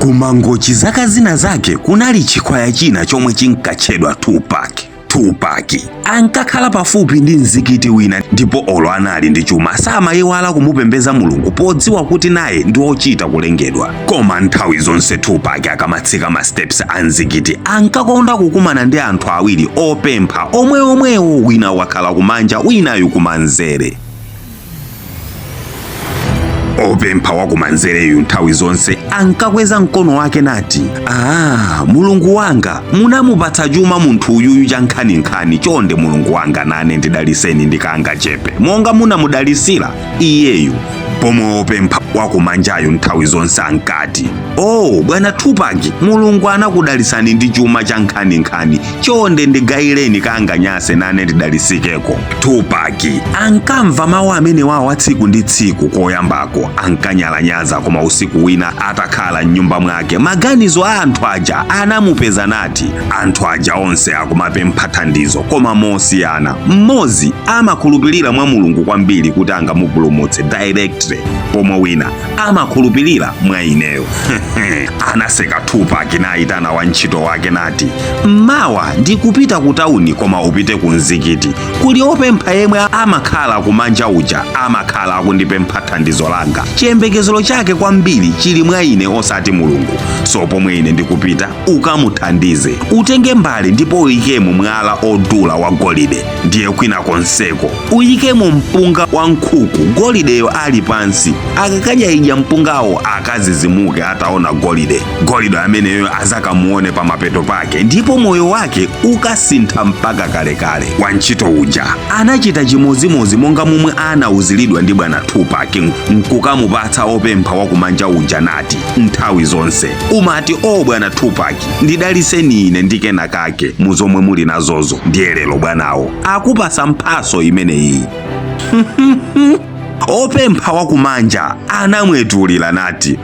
Kumangochi zaka zina zake kunali chikwaya china chomwe chinkatchedwa Tupac ankakhala pafupi ndi mzikiti wina, ndipo olo anali ndi chuma samayiwala kumupembeza Mulungu podziwa kuti naye ndi ochita kulengedwa. Koma nthawi zonse Tupac akamatsika ma steps a mzikiti ankakonda kukumana ndi anthu awiri opempha omwewo, wina wakhala kumanja winayu kumanzere. Opempha wakumanzereyu nthawi zonse ankakweza mkono wake nati, Mulungu wanga, munamupatsa chuma munthu uyuyu cha nkhaninkhani, chonde Mulungu wanga nane ndidaliseni ndikanga chepe monga munamudalisira iyeyu. Pomwe opempha wakumanjayo nthawi zonse ankati, bwana Tupac, Mulungu anakudalisani ndi chuma cha nkhaninkhani, chonde ndigayireni kanga nyase nane ndidalisikeko. Tupac ankamva mawu amene wawa tsiku ndi tsiku. Koyambako ankanyalanyaza, koma usiku wina atakhala m'nyumba mwake maganizo a anthu aja anamupeza nati anthu aja onse akumapempha thandizo koma mosiyana. Mmodzi amakhulupirira mwa Mulungu kwambiri kuti angamupulumutse directly, pomwe wina amakhulupirira mwa ineyo. Anaseka Tupac nayitana wantchito wake nati, mmawa ndikupita ku tawuni, koma upite ku mzikiti. Kuli opempha yemwe amakhala kumanja uja amakhala akundipempha thandizo langa. Chiyembekezero chake kwambiri chili mwa ine osati Mulungu. So pomwe ine ndikupita ukamuthandize, utenge mbale ndipo uyikemo mwala odula wa golide, ndiye kwina konseko uyikemo mpunga wa nkhuku, golideyo ali pansi. Akakadya idya mpungawo akazizimuke ataona golide ameneyo azakamuone pa mapeto pake, ndipo moyo wake ukasintha mpaka kalekale. Wantchito uja anachita chimozimozi monga momwe anawuziridwa ndi bwana Tupac, nkukamupatsa opempha wakumanja uja nati nthawi zonse umati, bwana Tupac, ndidaliseni ine ndikena kake muzomwe muli nazozo, ndiye lero bwanawo akupasa mphaso imeneyi. Opempha wakumanja anamwetulira nati,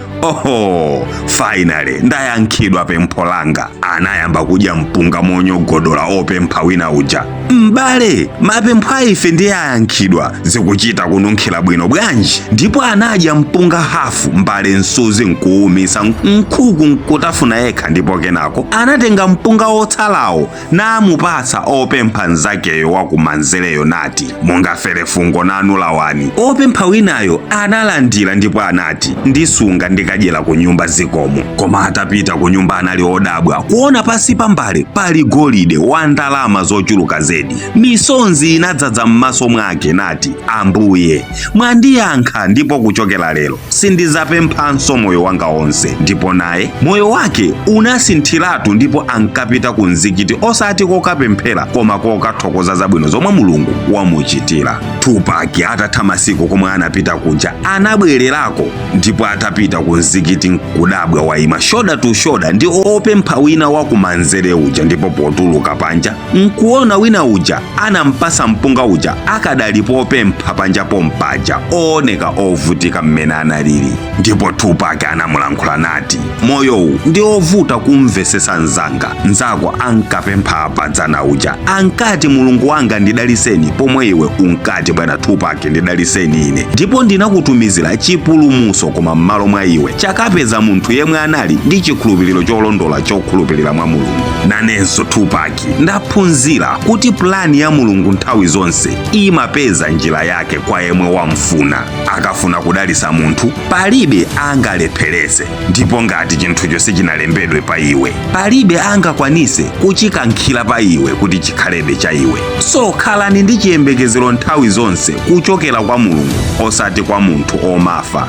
finally ndayankhidwa pempho langa. Anayamba kudya mpunga monyogodola opempha wina uja. M'bale, mapempho a ife ndiye ayankhidwa, zikuchita kununkhira bwino bwanji. Ndipo anadya mpunga hafu, mbale nsuzi nkuwumisa, nkhuku nkutafuna yekha, ndipo kenako anatenga mpunga otsalawo namupatsa opempha nzakeyo wakumanzereyo nati, mungafere fungo nanu lawani. Opempha winayo analandira ndipo anati, ndisunga ndikadyera ku nyumba zikomo. Koma atapita ku nyumba anali odabwa kuona pasi pa mbale pali golide wa ndalama zochuluka zedi. Misonzi inadzadza m'maso mwake nati, Ambuye mwandiyankha, ndipo kuchokera lero sindizapemphanso moyo wanga onse. Ndipo naye moyo wake unasinthiratu, ndipo ankapita ku mzikiti osati kokapemphera koma kokathokoza zabwino zomwe Mulungu wamuchitira. Tupac atatha masiku komwe anapita kuja anabwererako, ndipo atapita ku mzikiti nkudabwa wayima shoulder to shoulder ndi opempha wina wakumanzere uja. Ndipo potuluka panja nkuona wina uja anampasa mpunga uja akadalipo opempha panja pompaja ooneka ovutika mmene analili. Ndipo Tupac anamulankhula nati, moyowu ndi ovuta kumvesesa nzako ankapempha apadzana uja ankati, Mulungu wanga ndidaliseni, pomwe iwe unkati, bwana Tupac, ndidaliseni ine, ndipo ndinakutumizira chipulumuso, koma m'malo mwa iwe chakapeza munthu yemwe anali ndi chikhulupiriro cholondola chokhulupirira mwa Mulungu. Nanenso Tupac ndaphunzira kuti plani ya Mulungu nthawi zonse imapeza njira yake kwa yemwe wamfuna. Akafuna kudalisa munthu palibe angalepherese, ndipo ngati chinthucho sichinalembedwe pa iwe palibe angakwanise kuchikankhira pa iwe kuti chikhalebe cha iwe. So khalani ndi chiyembekezero nthawi zonse kuchokera kwa Mulungu osati kwa munthu omafa.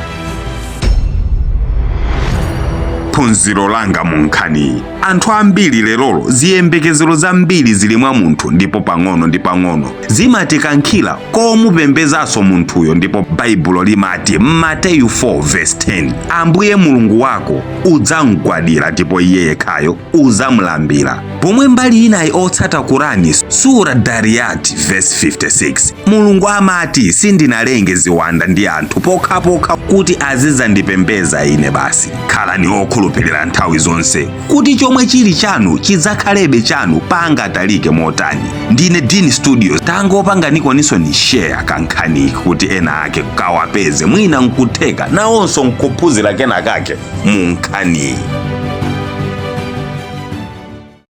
Phunziro langa munkhani, anthu ambiri lerolo ziyembekezero zambiri zili mwa munthu, ndipo pang'ono ndi pang'ono zimatikankhira komupembezanso munthuyo. Ndipo Baibulo limati Mateyu 4:10, Ambuye Mulungu wako udzamugwadira ndipo iye yekhayo udzamulambira. pomwe mbali inayi otsata Kurani sura Dariyat verse 56 Mulungu amati sindinalenge ziwanda ndi anthu pokhapokha kuti azizandipembeza ine basi. Khalani okhulupirira nthawi zonse kuti chomwe chili chanu chidzakhalebe chanu pangatalike motani. Ndine Dini Studios tangopanganikoniso ni share kankhani kuti ena ake kawapeze mwina nkutheka nawonso nkuphunzira kenakake mu nkhani.